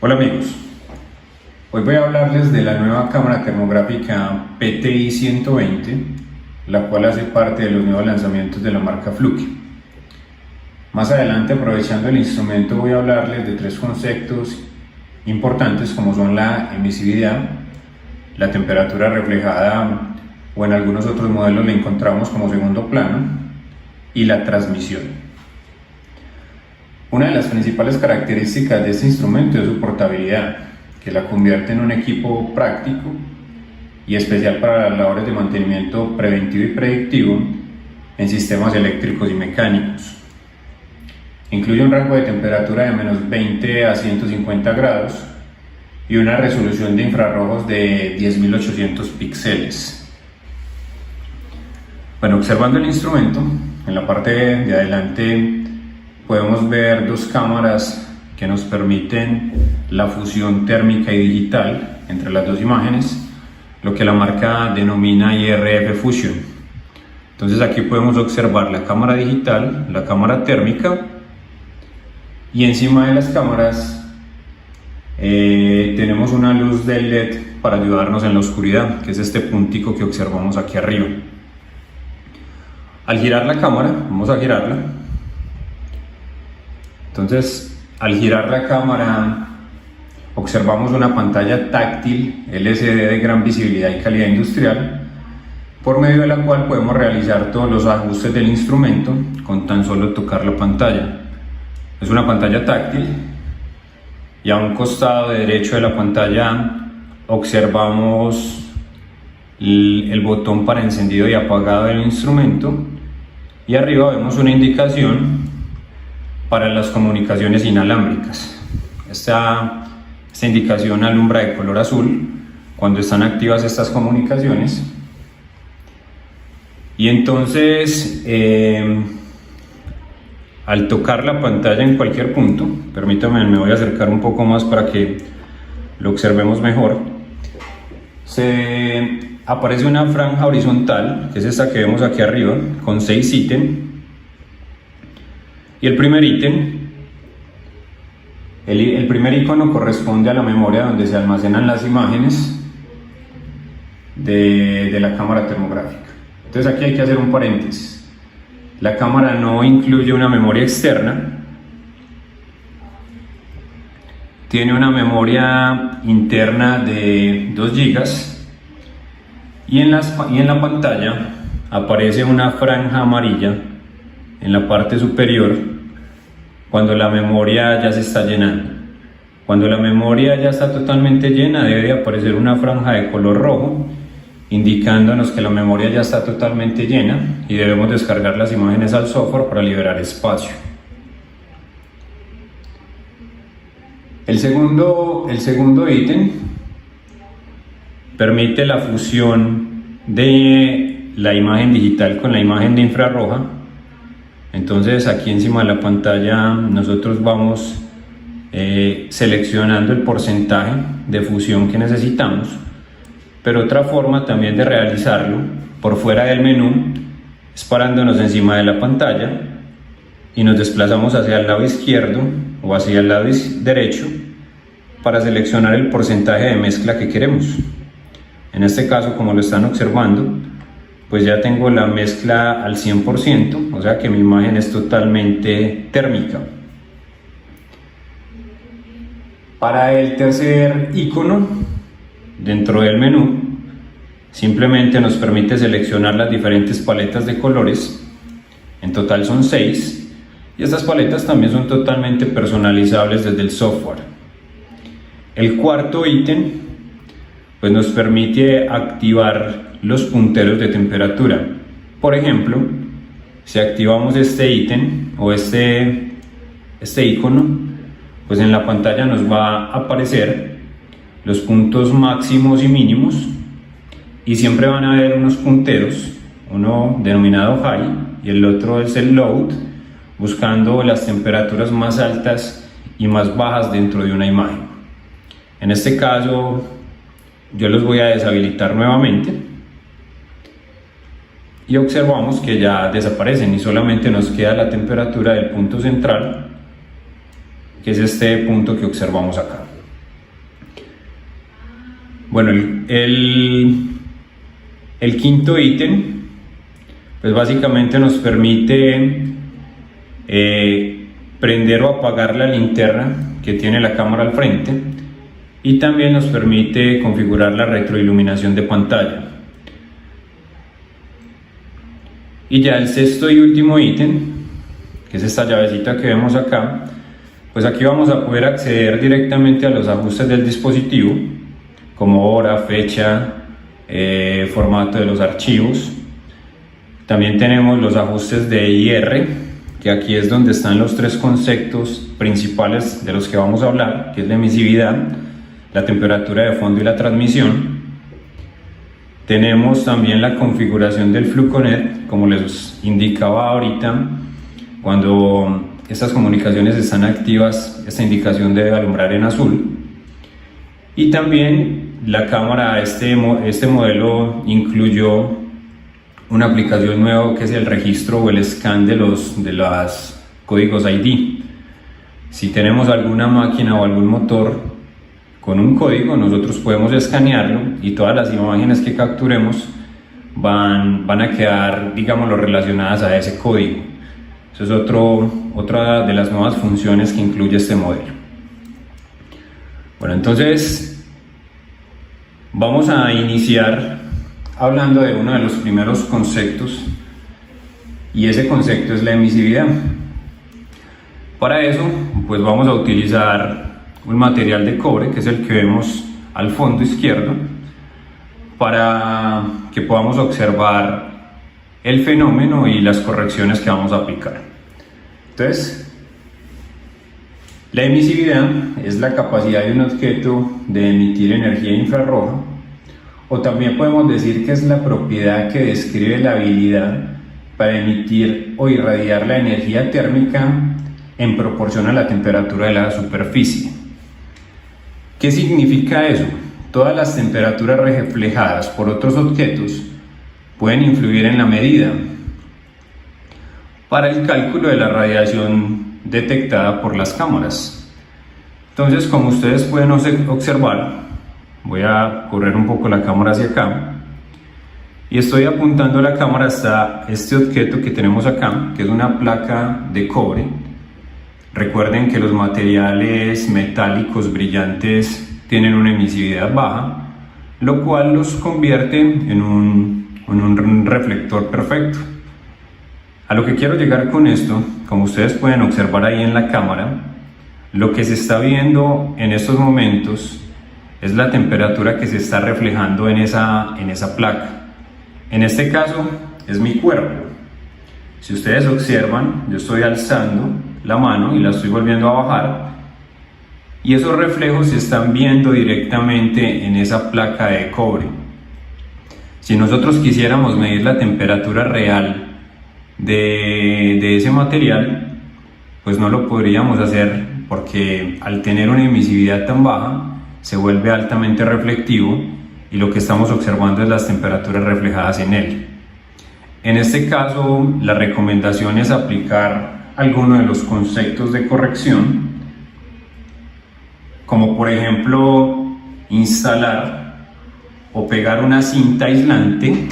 Hola amigos, hoy voy a hablarles de la nueva cámara termográfica PTI 120, la cual hace parte de los nuevos lanzamientos de la marca Fluke. Más adelante, aprovechando el instrumento, voy a hablarles de tres conceptos importantes como son la emisividad, la temperatura reflejada o en algunos otros modelos la encontramos como segundo plano, y la transmisión. Una de las principales características de este instrumento es su portabilidad, que la convierte en un equipo práctico y especial para las labores de mantenimiento preventivo y predictivo en sistemas eléctricos y mecánicos. Incluye un rango de temperatura de menos 20 a 150 grados y una resolución de infrarrojos de 10.800 píxeles. Bueno, observando el instrumento, en la parte de adelante podemos ver dos cámaras que nos permiten la fusión térmica y digital entre las dos imágenes, lo que la marca denomina IRF Fusion. Entonces aquí podemos observar la cámara digital, la cámara térmica, y encima de las cámaras tenemos una luz de LED para ayudarnos en la oscuridad, que es este puntico que observamos aquí arriba. Al girar la cámara, vamos a girarla. Entonces, al girar la cámara, observamos una pantalla táctil LCD de gran visibilidad y calidad industrial, por medio de la cual podemos realizar todos los ajustes del instrumento con tan solo tocar la pantalla. Es una pantalla táctil y a un costado derecho de la pantalla observamos el botón para encendido y apagado del instrumento, y arriba vemos una indicación para las comunicaciones inalámbricas. Esta indicación alumbra de color azul cuando están activas estas comunicaciones, y entonces al tocar la pantalla en cualquier punto, permítanme, me voy a acercar un poco más para que lo observemos mejor, aparece una franja horizontal, que es esta que vemos aquí arriba, con 6 ítems. Y el primer ítem, el primer icono corresponde a la memoria donde se almacenan las imágenes de la cámara termográfica. Entonces aquí hay que hacer un paréntesis. La cámara no incluye una memoria externa, tiene una memoria interna de 2 GB y en la pantalla aparece una franja amarilla en la parte superior cuando la memoria ya se está llenando. Cuando la memoria ya está totalmente llena, debe aparecer una franja de color rojo indicándonos que la memoria ya está totalmente llena y debemos descargar las imágenes al software para liberar espacio. El segundo ítem permite la fusión de la imagen digital con la imagen de infrarroja. Entonces aquí encima de la pantalla nosotros vamos seleccionando el porcentaje de fusión que necesitamos, pero otra forma también de realizarlo por fuera del menú es parándonos encima de la pantalla y nos desplazamos hacia el lado izquierdo o hacia el lado derecho para seleccionar el porcentaje de mezcla que queremos. En este caso, como lo están observando, pues ya tengo la mezcla al 100%, o sea que mi imagen es totalmente térmica. Para el tercer icono dentro del menú, simplemente nos permite seleccionar las diferentes paletas de colores. En total son 6, y estas paletas también son totalmente personalizables desde el software. El cuarto ítem pues nos permite activar los punteros de temperatura. Por ejemplo, si activamos este ítem o este icono, pues en la pantalla nos va a aparecer los puntos máximos y mínimos, y siempre van a haber unos punteros, uno denominado high y el otro es el low, buscando las temperaturas más altas y más bajas dentro de una imagen. En este caso yo los voy a deshabilitar nuevamente y observamos que ya desaparecen y solamente nos queda la temperatura del punto central, que es este punto que observamos acá. Bueno, el quinto ítem, pues básicamente nos permite prender o apagar la linterna que tiene la cámara al frente, y también nos permite configurar la retroiluminación de pantalla. Y ya el sexto y último ítem, que es esta llavecita que vemos acá, pues aquí vamos a poder acceder directamente a los ajustes del dispositivo, como hora, fecha, formato de los archivos. También tenemos los ajustes de IR, que aquí es donde están los tres conceptos principales de los que vamos a hablar, que es la emisividad, la temperatura de fondo y la transmisión. Tenemos también la configuración del FlucoNet, como les indicaba ahorita. Cuando estas comunicaciones están activas, esta indicación debe alumbrar en azul. Y también la cámara, este modelo incluyó una aplicación nueva que es el registro o el scan de los códigos ID. Si tenemos alguna máquina o algún motor con un código, nosotros podemos escanearlo y todas las imágenes que capturemos van a quedar, digámoslo, relacionadas a ese código. Eso es otra de las nuevas funciones que incluye este modelo. Bueno, entonces vamos a iniciar hablando de uno de los primeros conceptos, y ese concepto es la emisividad. Para eso, pues vamos a utilizar un material de cobre, que es el que vemos al fondo izquierdo, para que podamos observar el fenómeno y las correcciones que vamos a aplicar. Entonces, la emisividad es la capacidad de un objeto de emitir energía infrarroja, o también podemos decir que es la propiedad que describe la habilidad para emitir o irradiar la energía térmica en proporción a la temperatura de la superficie. ¿Qué significa eso? Todas las temperaturas reflejadas por otros objetos pueden influir en la medida para el cálculo de la radiación detectada por las cámaras. Entonces, como ustedes pueden observar, voy a correr un poco la cámara hacia acá y estoy apuntando la cámara hasta este objeto que tenemos acá, que es una placa de cobre. Recuerden que los materiales metálicos brillantes tienen una emisividad baja, lo cual los convierte en un reflector perfecto. A lo que quiero llegar con esto, como ustedes pueden observar ahí en la cámara, lo que se está viendo en estos momentos es la temperatura que se está reflejando en esa placa. En este caso es mi cuerpo. Si ustedes observan, yo estoy alzando la mano y la estoy volviendo a bajar, y esos reflejos se están viendo directamente en esa placa de cobre. Si nosotros quisiéramos medir la temperatura real de ese material, pues no lo podríamos hacer, porque al tener una emisividad tan baja se vuelve altamente reflectivo y lo que estamos observando es las temperaturas reflejadas en él. En este caso, la recomendación es aplicar algunos de los conceptos de corrección, como por ejemplo instalar o pegar una cinta aislante.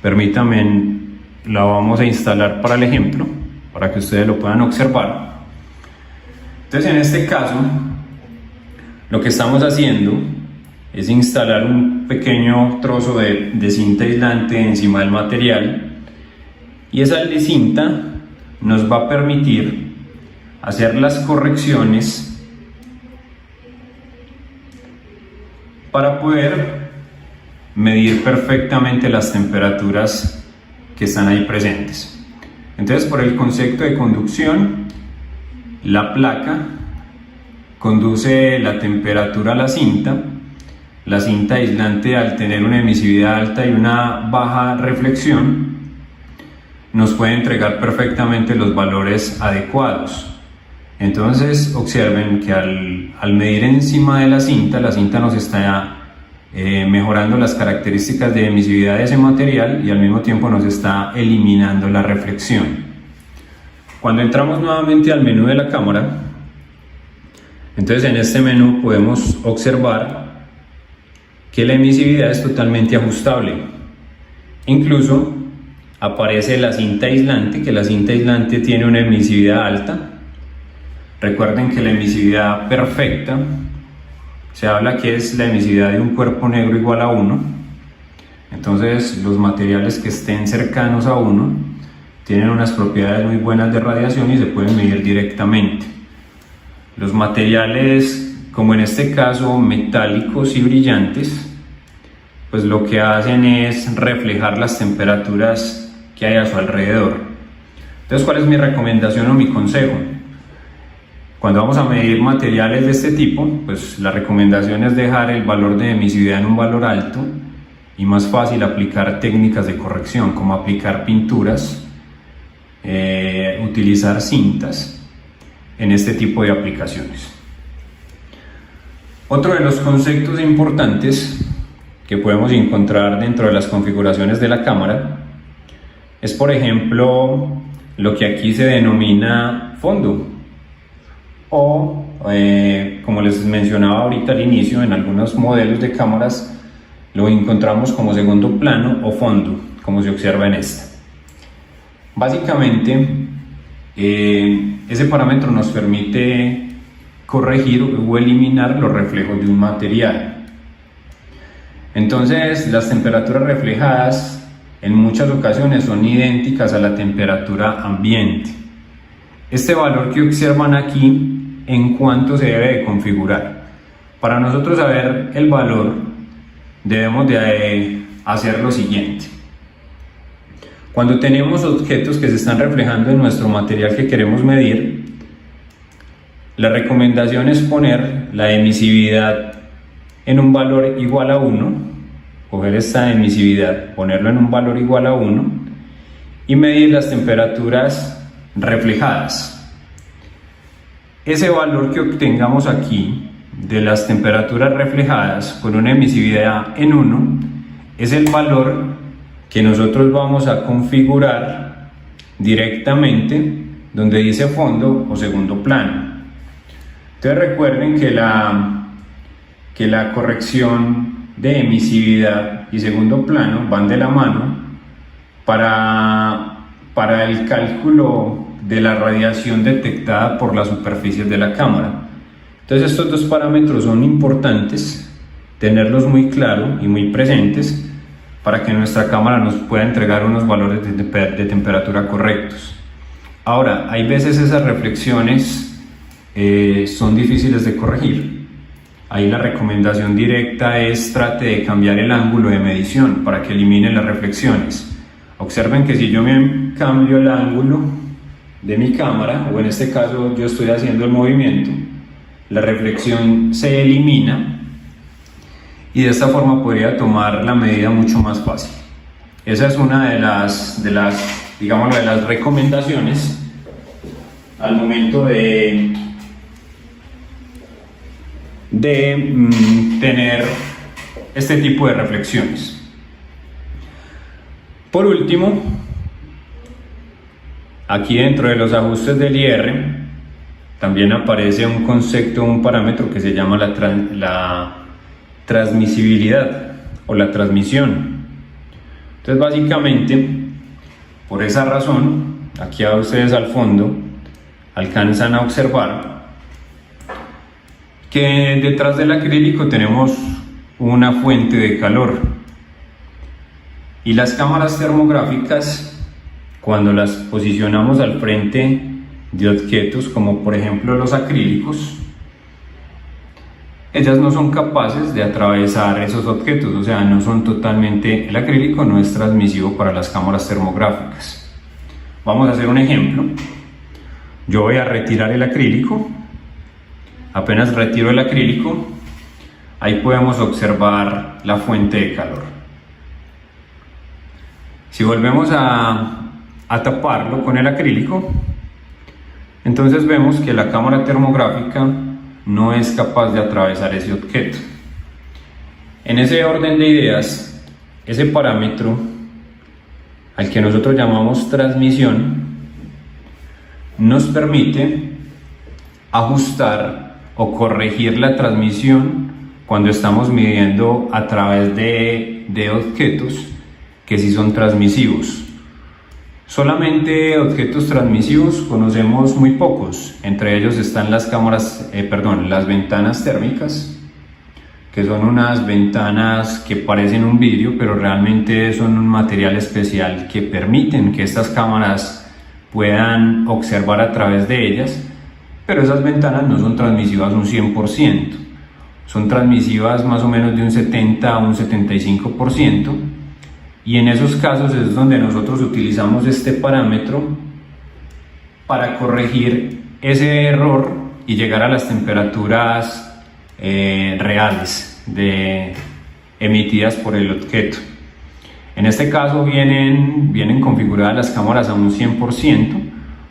Permítanme, la vamos a instalar para el ejemplo, para que ustedes lo puedan observar. Entonces, en este caso, lo que estamos haciendo es instalar un pequeño trozo de cinta aislante encima del material, y esa cinta nos va a permitir hacer las correcciones para poder medir perfectamente las temperaturas que están ahí presentes. Entonces, por el concepto de conducción, la placa conduce la temperatura a la cinta. La cinta aislante, al tener una emisividad alta y una baja reflexión, nos puede entregar perfectamente los valores adecuados. Entonces, observen que al medir encima de la cinta nos está mejorando las características de emisividad de ese material, y al mismo tiempo nos está eliminando la reflexión. Cuando entramos nuevamente al menú de la cámara, entonces en este menú podemos observar que la emisividad es totalmente ajustable. Incluso aparece la cinta aislante, que la cinta aislante tiene una emisividad alta. Recuerden que la emisividad perfecta se habla que es la emisividad de un cuerpo negro igual a 1. Entonces los materiales que estén cercanos a 1 tienen unas propiedades muy buenas de radiación y se pueden medir directamente. Los materiales, como en este caso metálicos y brillantes, pues lo que hacen es reflejar las temperaturas que hay a su alrededor. Entonces, ¿cuál es mi recomendación o mi consejo? Cuando vamos a medir materiales de este tipo, pues la recomendación es dejar el valor de emisividad en un valor alto y más fácil aplicar técnicas de corrección, como aplicar pinturas, utilizar cintas en este tipo de aplicaciones. Otro de los conceptos importantes que podemos encontrar dentro de las configuraciones de la cámara es, por ejemplo, lo que aquí se denomina fondo o, como les mencionaba ahorita al inicio, en algunos modelos de cámaras lo encontramos como segundo plano o fondo, como se observa en esta. Básicamente, ese parámetro nos permite corregir o eliminar los reflejos de un material. Entonces, las temperaturas reflejadas en muchas ocasiones son idénticas a la temperatura ambiente. Este valor que observan aquí, ¿en cuánto se debe de configurar? Para nosotros saber el valor, debemos de hacer lo siguiente. Cuando tenemos objetos que se están reflejando en nuestro material que queremos medir, la recomendación es poner la emisividad en un valor igual a 1, coger esta emisividad, ponerlo en un valor igual a 1 y medir las temperaturas reflejadas. Ese valor que obtengamos aquí de las temperaturas reflejadas con una emisividad en 1 es el valor que nosotros vamos a configurar directamente donde dice fondo o segundo plano. Entonces recuerden que la corrección de emisividad y segundo plano van de la mano para el cálculo de la radiación detectada por las superficies de la cámara. Entonces estos dos parámetros son importantes tenerlos muy claro y muy presentes para que nuestra cámara nos pueda entregar unos valores de temperatura correctos. Ahora, hay veces esas reflexiones son difíciles de corregir. Ahí la recomendación directa es trate de cambiar el ángulo de medición para que elimine las reflexiones. Observen que si yo me cambio el ángulo de mi cámara, o en este caso yo estoy haciendo el movimiento, la reflexión se elimina y de esta forma podría tomar la medida mucho más fácil. Esa es una de las recomendaciones al momento de tener este tipo de reflexiones. Por último, aquí dentro de los ajustes del IR también aparece un concepto, un parámetro que se llama la transmisibilidad o la transmisión. Entonces básicamente, por esa razón, aquí a ustedes al fondo alcanzan a observar que detrás del acrílico tenemos una fuente de calor y las cámaras termográficas, cuando las posicionamos al frente de objetos como por ejemplo los acrílicos, ellas no son capaces de atravesar esos objetos, o sea, no son totalmente, el acrílico no es transmisivo para las cámaras termográficas. Vamos a hacer un ejemplo. Yo voy a retirar el acrílico. Apenas retiro el acrílico, ahí podemos observar la fuente de calor. Si volvemos a taparlo con el acrílico, entonces vemos que la cámara termográfica no es capaz de atravesar ese objeto. En ese orden de ideas, ese parámetro al que nosotros llamamos transmisión nos permite ajustar o corregir la transmisión cuando estamos midiendo a través de objetos que sí son transmisivos. Solamente objetos transmisivos conocemos muy pocos, entre ellos están las las ventanas térmicas, que son unas ventanas que parecen un vidrio, pero realmente son un material especial que permiten que estas cámaras puedan observar a través de ellas, pero esas ventanas no son transmisivas un 100%, son transmisivas más o menos de un 70 a un 75%, y en esos casos es donde nosotros utilizamos este parámetro para corregir ese error y llegar a las temperaturas reales emitidas por el objeto. En este caso vienen configuradas las cámaras a un 100%,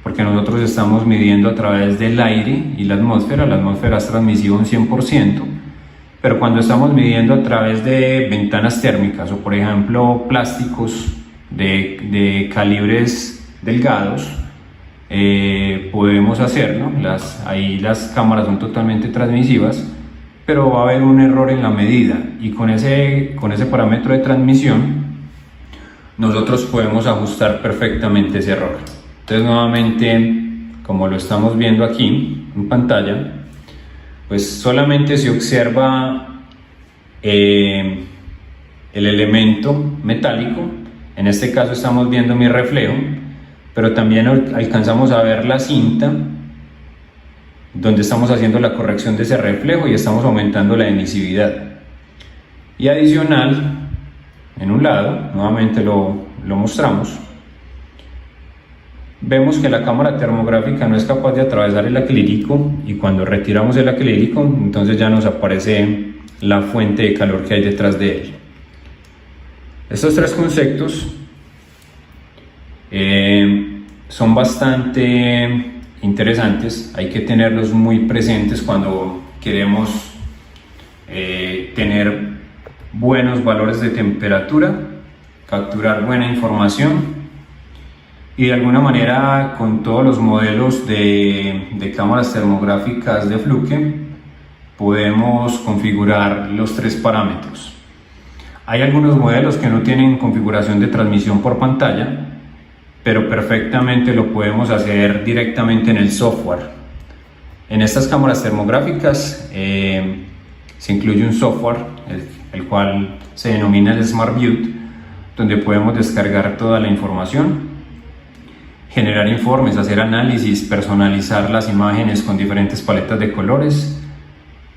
porque nosotros estamos midiendo a través del aire y la atmósfera es transmisiva un 100%, pero cuando estamos midiendo a través de ventanas térmicas o por ejemplo plásticos de calibres delgados, podemos hacerlo, ahí las cámaras son totalmente transmisivas, pero va a haber un error en la medida, y con ese parámetro de transmisión nosotros podemos ajustar perfectamente ese error. Entonces nuevamente, como lo estamos viendo aquí en pantalla, pues solamente se observa el elemento metálico. En este caso estamos viendo mi reflejo, pero también alcanzamos a ver la cinta donde estamos haciendo la corrección de ese reflejo y estamos aumentando la emisividad. Y adicional, en un lado, nuevamente lo mostramos, vemos que la cámara termográfica no es capaz de atravesar el acrílico, y cuando retiramos el acrílico, entonces ya nos aparece la fuente de calor que hay detrás de él. Estos tres conceptos son bastante interesantes, hay que tenerlos muy presentes cuando queremos tener buenos valores de temperatura, capturar buena información, y de alguna manera con todos los modelos de cámaras termográficas de Fluke podemos configurar los tres parámetros. Hay algunos modelos que no tienen configuración de transmisión por pantalla, pero perfectamente lo podemos hacer directamente en el software. En estas cámaras termográficas se incluye un software, el cual se denomina el Smart View, donde podemos descargar toda la información, generar informes, hacer análisis, personalizar las imágenes con diferentes paletas de colores,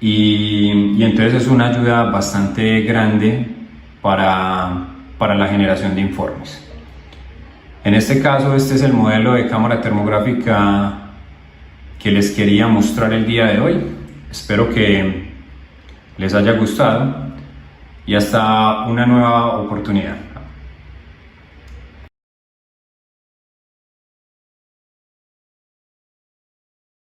y entonces es una ayuda bastante grande para la generación de informes. En este caso, este es el modelo de cámara termográfica que les quería mostrar el día de hoy. Espero que les haya gustado y hasta una nueva oportunidad.